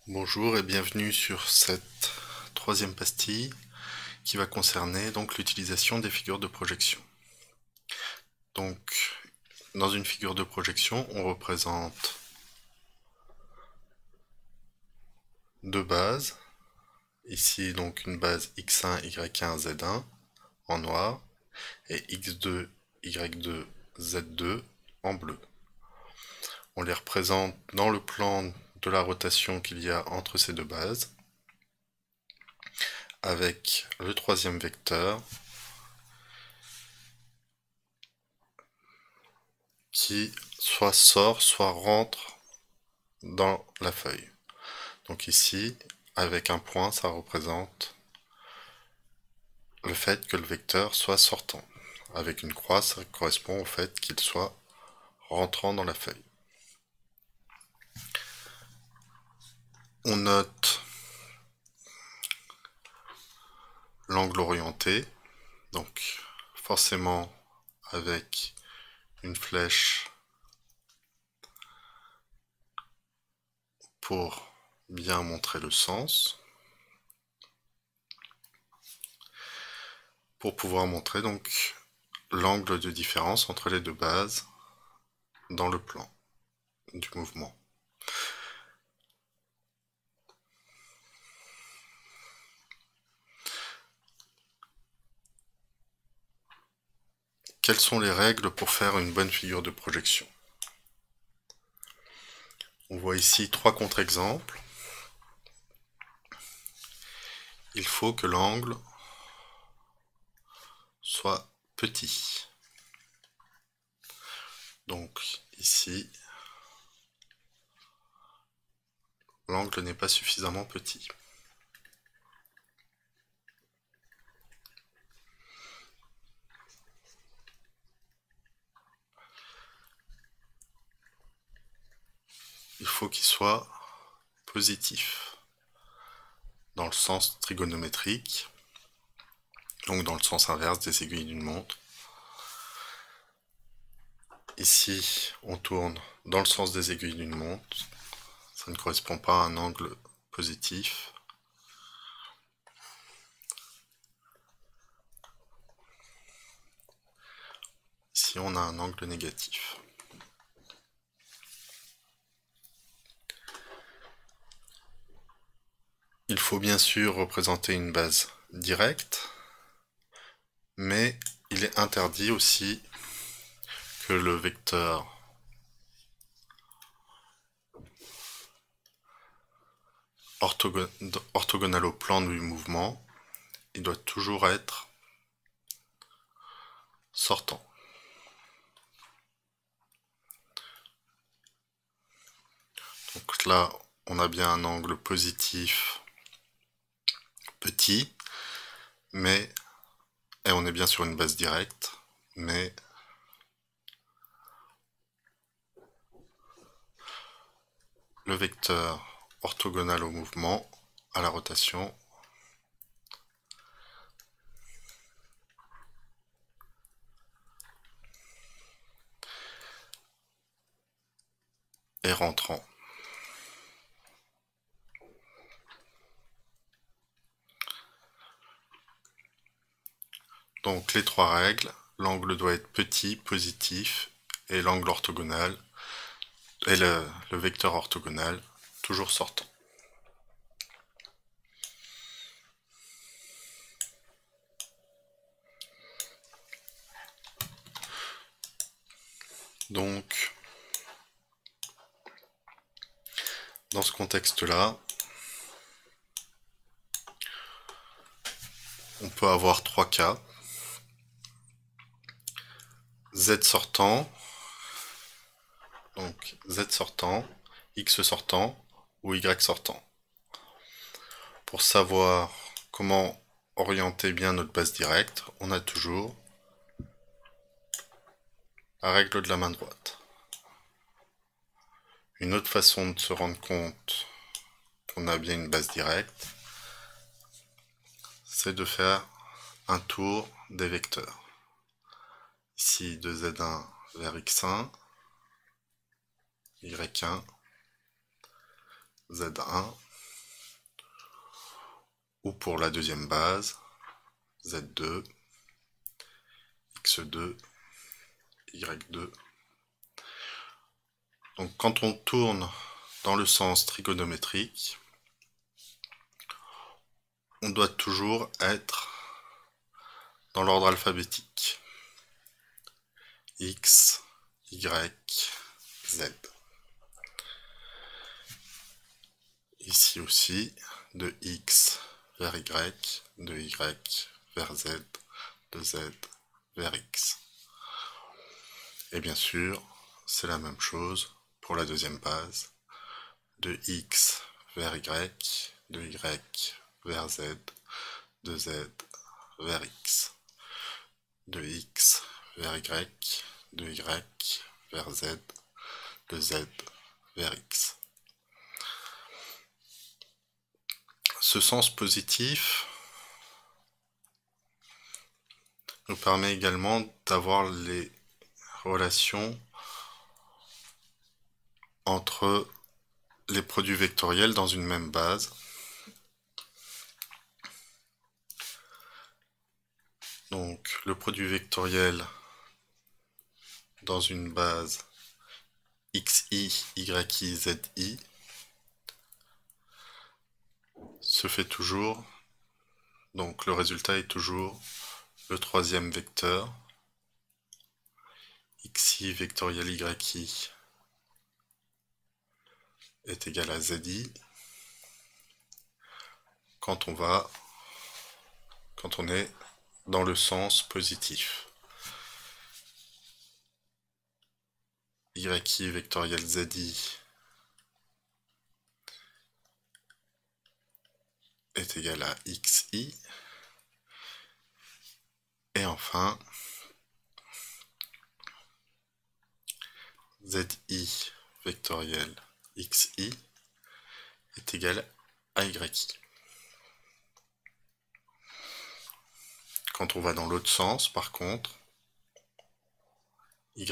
Bonjour et bienvenue sur cette troisième pastille qui va concerner donc l'utilisation des figures de projection. Donc, dans une figure de projection, on représente deux bases. Ici, donc une base x1, y1, z1 en noir et x2, y2, z2 en bleu. On les représente dans le plan de la rotation qu'il y a entre ces deux bases avec le troisième vecteur qui soit sort, soit rentre dans la feuille. Donc ici, avec un point, ça représente le fait que le vecteur soit sortant. Avec une croix, ça correspond au fait qu'il soit rentrant dans la feuille. On note l'angle orienté, donc forcément avec une flèche pour bien montrer le sens, pour pouvoir montrer donc l'angle de différence entre les deux bases dans le plan du mouvement. Quelles sont les règles pour faire une bonne figure de projection? On voit ici trois contre-exemples. Il faut que l'angle soit petit. Donc ici, l'angle n'est pas suffisamment petit. Il faut qu'il soit positif dans le sens trigonométrique, donc dans le sens inverse des aiguilles d'une montre. Ici, on tourne dans le sens des aiguilles d'une montre. Ça ne correspond pas à un angle positif. Ici, on a un angle négatif. Il faut bien sûr représenter une base directe, mais il est interdit aussi que le vecteur orthogonal au plan du mouvement, il doit toujours être sortant. Donc là, on a bien un angle positif petit, mais, et on est bien sur une base directe, mais le vecteur orthogonal au mouvement, à la rotation, est rentrant. Donc les trois règles, l'angle doit être petit, positif, et l'angle orthogonal, et le vecteur orthogonal, toujours sortant. Donc, dans ce contexte-là, on peut avoir trois cas. Z sortant, donc Z sortant, X sortant ou Y sortant. Pour savoir comment orienter bien notre base directe, on a toujours la règle de la main droite. Une autre façon de se rendre compte qu'on a bien une base directe, c'est de faire un tour des vecteurs. Ici de Z1 vers X1, Y1, Z1, ou pour la deuxième base, Z2, X2, Y2. Donc quand on tourne dans le sens trigonométrique, on doit toujours être dans l'ordre alphabétique. X, Y, Z. Ici aussi, de X vers Y, de Y vers Z, de Z vers X. Et bien sûr, c'est la même chose pour la deuxième base, de X vers Y, de Y vers Z, de Z vers X, de X vers Y, de Y vers Z, de Z vers X. Ce sens positif nous permet également d'avoir les relations entre les produits vectoriels dans une même base. Donc le produit vectoriel dans une base xi, yi, zi se fait toujours, donc le résultat est toujours le troisième vecteur xi vectoriel yi est égal à zi quand on est dans le sens positif. yi vectoriel zi est égal à xi. Et enfin, zi vectoriel xi est égal à yi. Quand on va dans l'autre sens, par contre, yi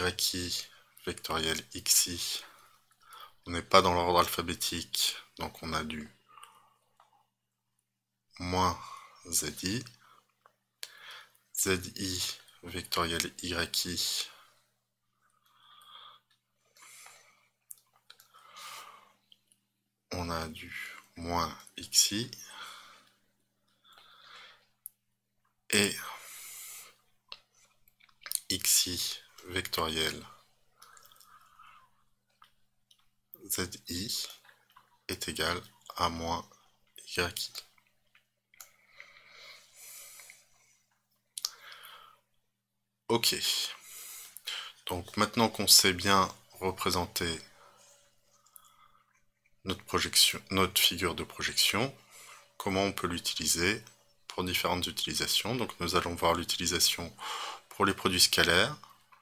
vectoriel xi, on n'est pas dans l'ordre alphabétique, donc on a du moins zi, zi vectoriel yi, on a du moins xi, et xi vectoriel zi est égal à moins yi. Ok, donc maintenant qu'on sait bien représenter notre figure de projection, comment on peut l'utiliser pour différentes utilisations. Donc nous allons voir l'utilisation pour les produits scalaires,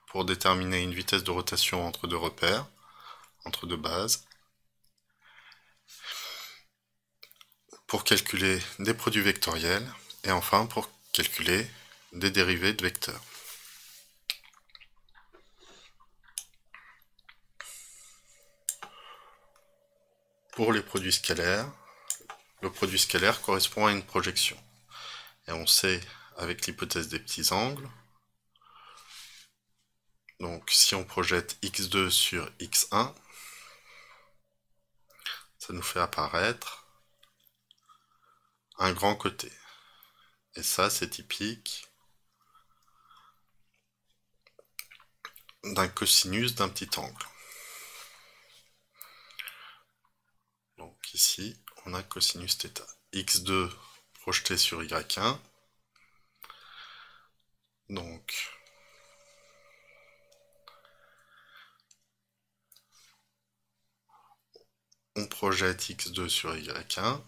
pour déterminer une vitesse de rotation entre deux repères, entre deux bases, pour calculer des produits vectoriels, et enfin pour calculer des dérivés de vecteurs. Pour les produits scalaires, le produit scalaire correspond à une projection. Et on sait, avec l'hypothèse des petits angles, donc si on projette x2 sur x1, ça nous fait apparaître un grand côté. Et ça, c'est typique d'un cosinus d'un petit angle. Donc ici, on a cosinus θ. x2 projeté sur y1. Donc, on projette x2 sur y1.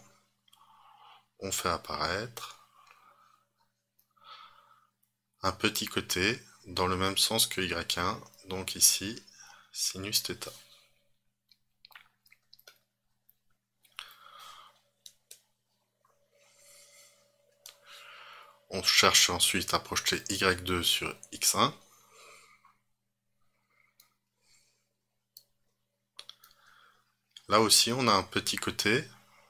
On fait apparaître un petit côté dans le même sens que y1. Donc ici, sinus θ. On cherche ensuite à projeter y2 sur x1. Là aussi, on a un petit côté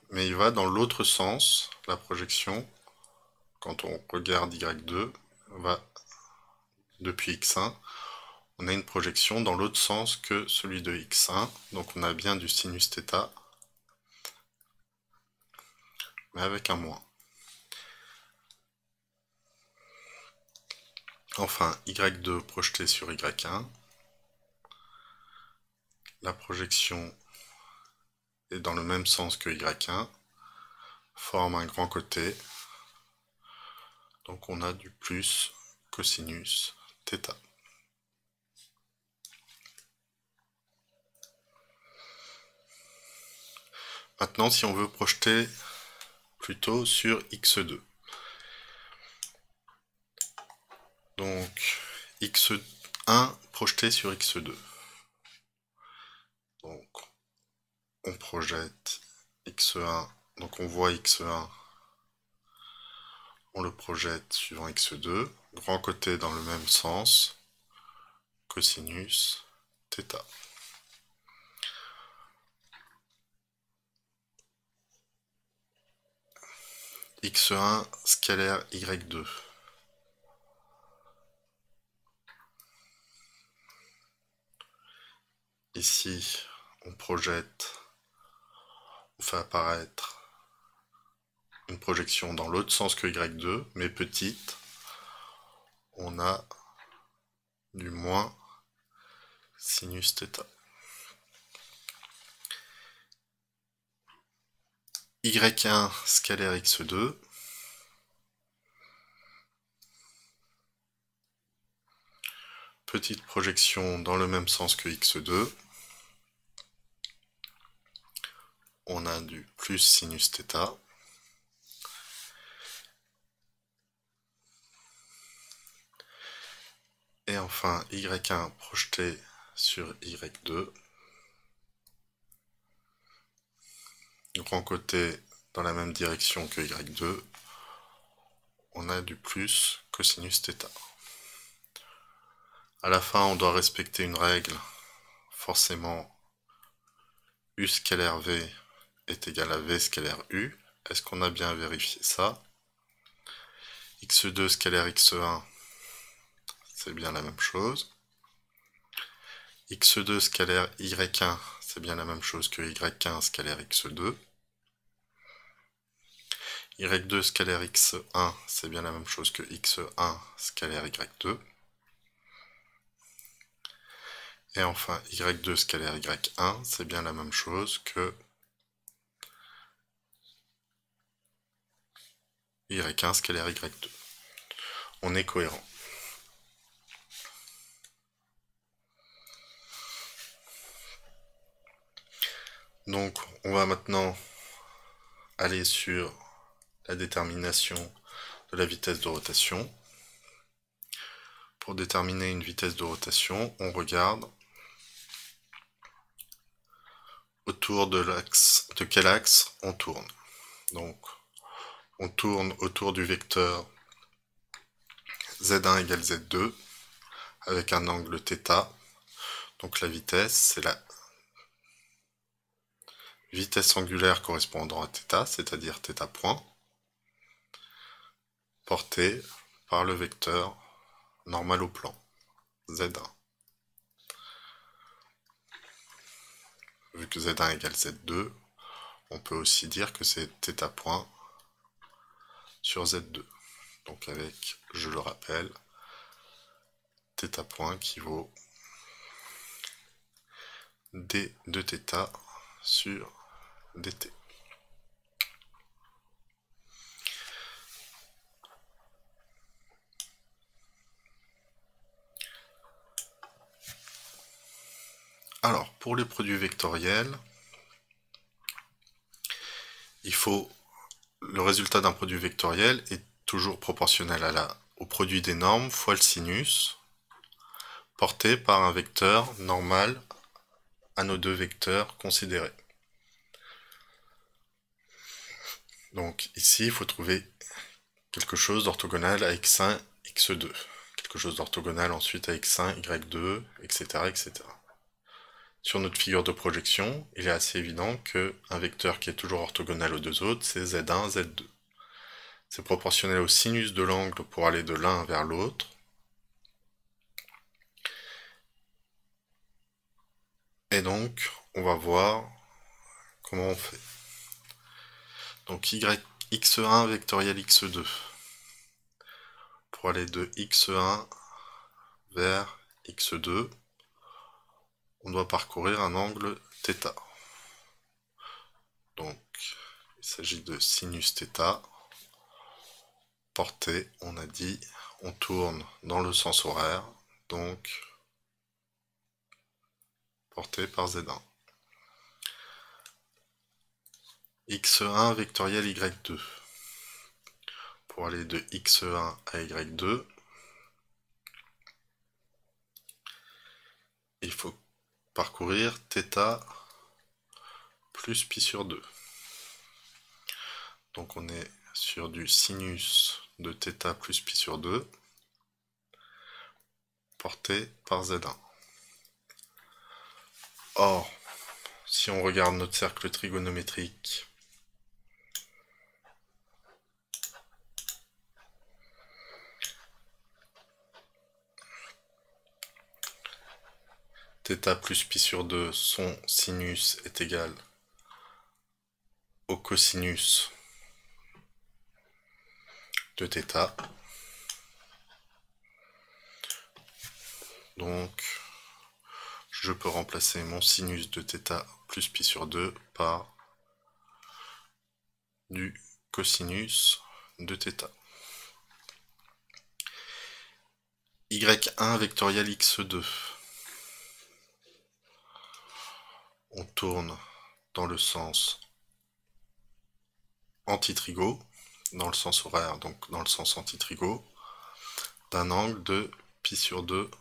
mais il va dans l'autre sens, la projection, quand on regarde y2, va depuis x1, on a une projection dans l'autre sens que celui de x1, donc on a bien du sinus θ, mais avec un moins. Enfin, y2 projeté sur y1, la projection est dans le même sens que y1, forme un grand côté, donc on a du plus cosinus θ. Maintenant, si on veut projeter plutôt sur x2, donc x1 projeté sur x2. Donc on projette x1, donc on voit x1, on le projette suivant x2, grand côté dans le même sens, cosinus θ. x1 scalaire y2. Ici, on projette, on fait apparaître une projection dans l'autre sens que y2, mais petite. On a du moins sinus θ. y1 scalaire x2. Petite projection dans le même sens que x2. On a du plus sinus θ. Et enfin, y1 projeté sur y2. Grand côté dans la même direction que y2. On a du plus cosinus θ. À la fin, on doit respecter une règle. Forcément, U scalaire V est égal à V scalaire U. Est-ce qu'on a bien vérifié ça? x2 scalaire x1, c'est bien la même chose. x2 scalaire y1, c'est bien la même chose que y1 scalaire x2. y2 scalaire x1, c'est bien la même chose que x1 scalaire y2. Et enfin, y2 scalaire y1, c'est bien la même chose que y1 scalaire y2. On est cohérent. Donc, on va maintenant aller sur la détermination de la vitesse de rotation. Pour déterminer une vitesse de rotation, on regarde autour de l'axe, de quel axe on tourne. Donc, on tourne autour du vecteur z1 égale z2 avec un angle θ. Donc la vitesse, c'est la vitesse angulaire correspondant à θ, c'est-à-dire θ point, portée par le vecteur normal au plan, z1. Vu que z1 égale z2, on peut aussi dire que c'est θ point sur z2. Donc avec, je le rappelle, θ point qui vaut d de θ sur dt. Alors, pour les produits vectoriels, il faut le résultat d'un produit vectoriel est toujours proportionnel au produit des normes fois le sinus, porté par un vecteur normal à nos deux vecteurs considérés. Donc ici, il faut trouver quelque chose d'orthogonal à x1, x2. Quelque chose d'orthogonal ensuite à x1, y2, etc., etc. Sur notre figure de projection, il est assez évident qu'un vecteur qui est toujours orthogonal aux deux autres, c'est Z1, Z2. C'est proportionnel au sinus de l'angle pour aller de l'un vers l'autre. Et donc, on va voir comment on fait. Donc x1 vectoriel x2. Pour aller de x1 vers x2, on doit parcourir un angle θ. Donc, il s'agit de sinus θ. Portée, on a dit, on tourne dans le sens horaire, donc portée par Z1. x1 vectoriel y2. Pour aller de x1 à y2, il faut parcourir θ plus pi sur 2. Donc on est sur du sinus de θ plus pi sur 2, porté par Z1. Or, si on regarde notre cercle trigonométrique, θ plus pi sur 2, son sinus est égal au cosinus de θ. Donc, je peux remplacer mon sinus de θ plus pi sur 2 par du cosinus de θ. y1 vectoriel x2. On tourne dans le sens antitrigo, dans le sens horaire, donc dans le sens antitrigo, d'un angle de pi sur 2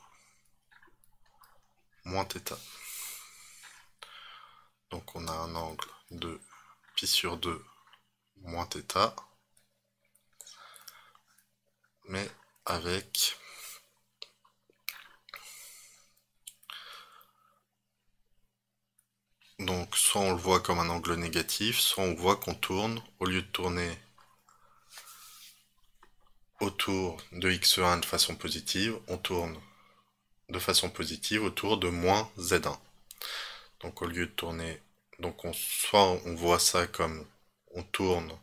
moins θ. Donc on a un angle de pi sur 2 moins θ, mais avec donc soit on le voit comme un angle négatif, soit on voit qu'on tourne, au lieu de tourner autour de x1 de façon positive, on tourne de façon positive autour de moins z1. Donc au lieu de tourner, donc soit on voit ça comme on tourne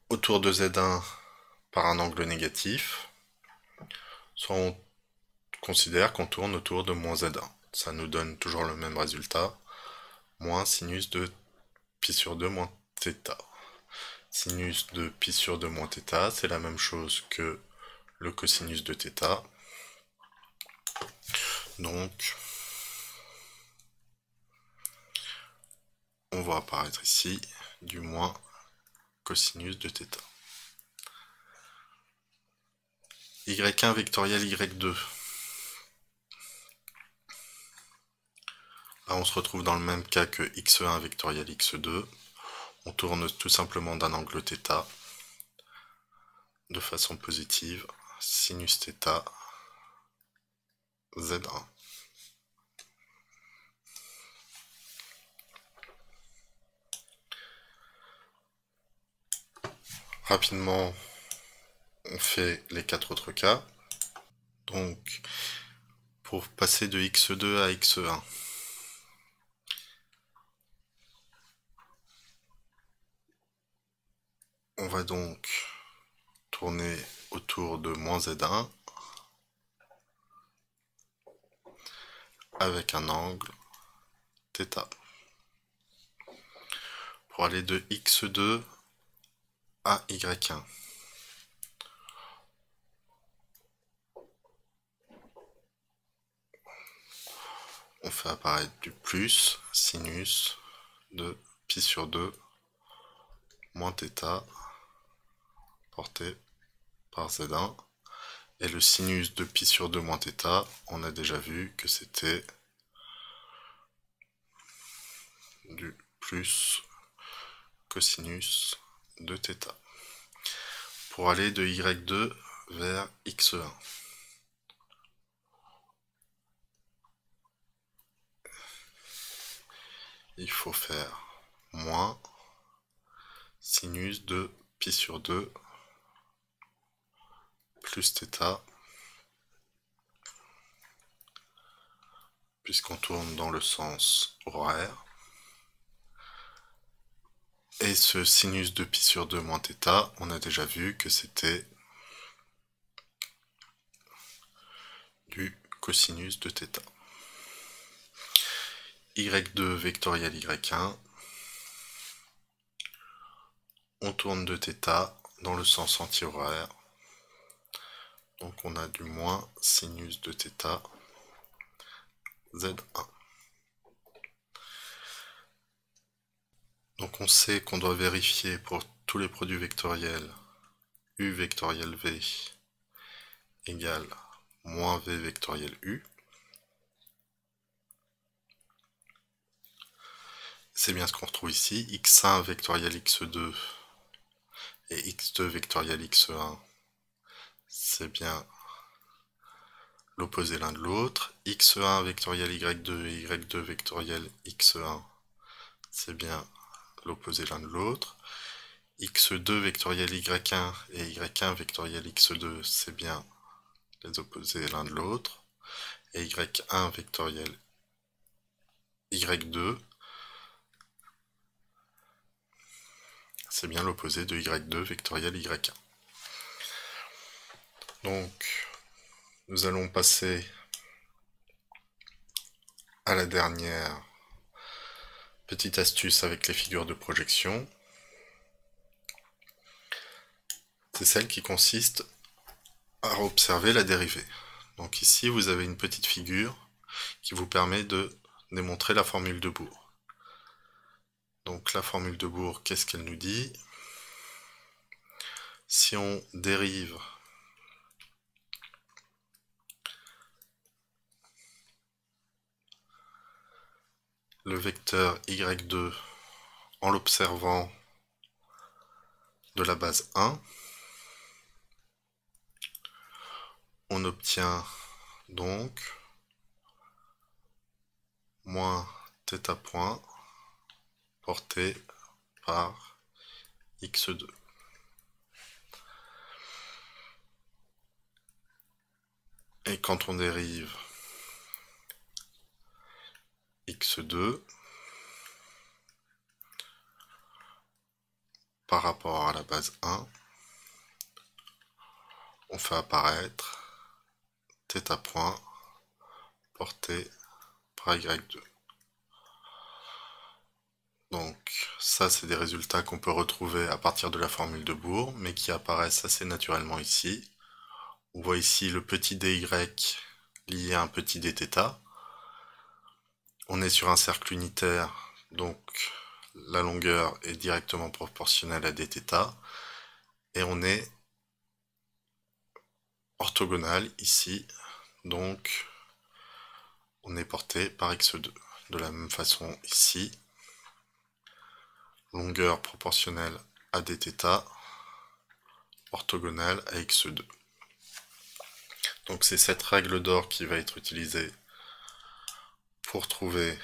autour de z1 par un angle négatif, soit on considère qu'on tourne autour de moins z1. Ça nous donne toujours le même résultat, moins sinus de pi sur 2 moins θ. Sinus de pi sur 2 moins θ, c'est la même chose que le cosinus de θ. Donc, on voit apparaître ici du moins cosinus de θ. y1 vectoriel y2. Là, on se retrouve dans le même cas que x1 vectoriel x2. On tourne tout simplement d'un angle θ de façon positive, sinus θ, z1. Rapidement, on fait les 4 autres cas. Donc, pour passer de x2 à x1, on va donc tourner autour de moins z1 avec un angle θ. Pour aller de x2 à y1, on fait apparaître du plus sinus de pi sur 2 moins θ porté par z1. Et le sinus de pi sur 2 moins θ, on a déjà vu que c'était du plus cosinus de θ. Pour aller de y2 vers x1, il faut faire moins sinus de pi sur 2 plus θ, puisqu'on tourne dans le sens horaire. Et ce sinus de pi sur 2 moins θ, on a déjà vu que c'était du cosinus de θ. Y2 vectoriel Y1, on tourne de θ dans le sens anti-horaire, donc on a du moins sinus de θ Z1. Donc on sait qu'on doit vérifier pour tous les produits vectoriels U vectoriel V égale moins V vectoriel U. C'est bien ce qu'on retrouve ici, x1 vectoriel x2 et x2 vectoriel x1, c'est bien l'opposé l'un de l'autre. x1 vectoriel y2 et y2 vectoriel x1, c'est bien l'opposé l'un de l'autre. x2 vectoriel y1 et y1 vectoriel x2, c'est bien les opposés l'un de l'autre. Et y1 vectoriel y2, c'est bien l'opposé de y2 vectoriel y1. Donc, nous allons passer à la dernière petite astuce avec les figures de projection. C'est celle qui consiste à observer la dérivée. Donc ici, vous avez une petite figure qui vous permet de démontrer la formule de Bohr. Donc la formule de Bohr, qu'est-ce qu'elle nous dit? Si on dérive le vecteur y2 en l'observant de la base 1, on obtient donc moins θ point porté par x2. Et quand on dérive x2 par rapport à la base 1, on fait apparaître θ point porté par y2. Donc ça, c'est des résultats qu'on peut retrouver à partir de la formule de Bohr, mais qui apparaissent assez naturellement ici. On voit ici le petit dy lié à un petit dθ. On est sur un cercle unitaire, donc la longueur est directement proportionnelle à dθ. Et on est orthogonal ici, donc on est porté par x2. De la même façon ici, longueur proportionnelle à dθ, orthogonale à x2. Donc c'est cette règle d'or qui va être utilisée pour trouver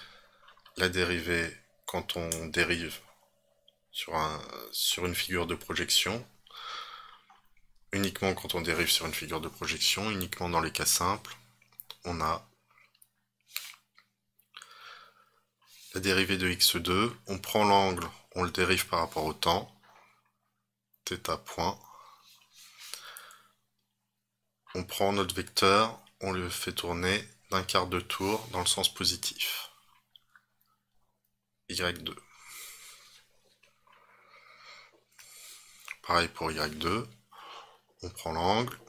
la dérivée quand on dérive sur une figure de projection. Uniquement quand on dérive sur une figure de projection, uniquement dans les cas simples, on a la dérivée de x2, on prend l'angle, on le dérive par rapport au temps, θ point. On prend notre vecteur, on le fait tourner d'un quart de tour dans le sens positif. y2. Pareil pour y2. On prend l'angle.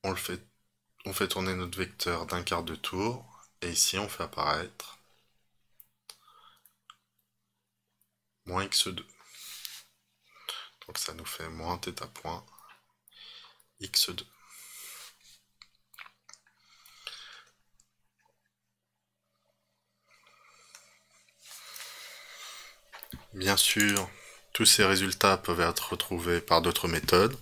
On fait tourner notre vecteur d'un quart de tour. Et ici, on fait apparaître moins x2. Donc ça nous fait moins θ point x2. Bien sûr, tous ces résultats peuvent être retrouvés par d'autres méthodes,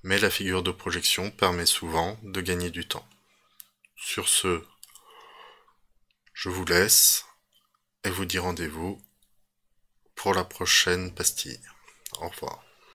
mais la figure de projection permet souvent de gagner du temps. Sur ce, Je vous laisse et vous dis rendez-vous pour la prochaine pastille. Au revoir.